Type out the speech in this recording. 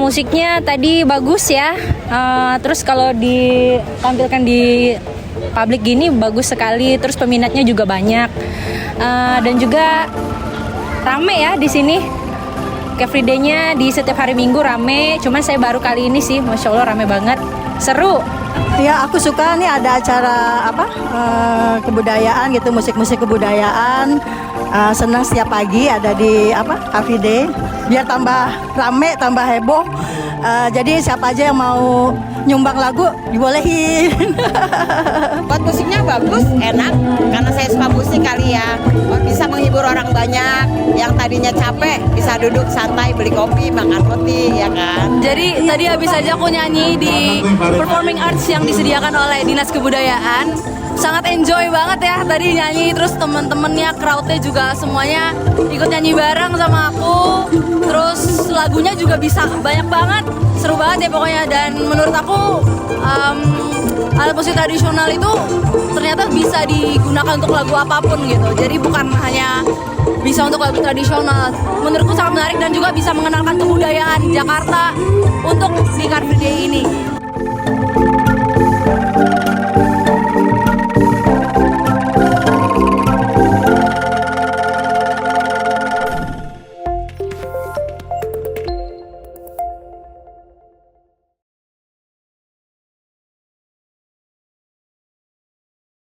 Musiknya tadi bagus ya, terus kalau ditampilkan di publik gini bagus sekali, terus peminatnya juga banyak, dan juga rame ya di sini. Car Free Day-nya di setiap hari Minggu rame, cuman saya baru kali ini sih, Masya Allah rame banget, seru. Ya aku suka nih ada acara kebudayaan gitu, musik-musik kebudayaan. Senang setiap pagi ada di Car Free Day, biar tambah rame, tambah heboh. Jadi siapa aja yang mau nyumbang lagu dibolehin. Buat musiknya bagus, enak, karena saya suka musik kali ya. Bisa menghibur orang banyak yang tadinya capek, bisa duduk santai beli kopi, makan roti, ya kan. Jadi tadi habis aja aku nyanyi di performing arts yang disediakan oleh Dinas Kebudayaan. Sangat enjoy banget ya tadi nyanyi, terus temen-temennya, crowdnya juga semuanya ikut nyanyi bareng sama aku. Terus lagunya juga bisa banyak banget, seru banget ya pokoknya. Dan menurut aku alat musik tradisional itu ternyata bisa digunakan untuk lagu apapun gitu. Jadi bukan hanya bisa untuk lagu tradisional. Menurutku sangat menarik dan juga bisa mengenalkan kebudayaan Jakarta untuk di Car Free Day ini.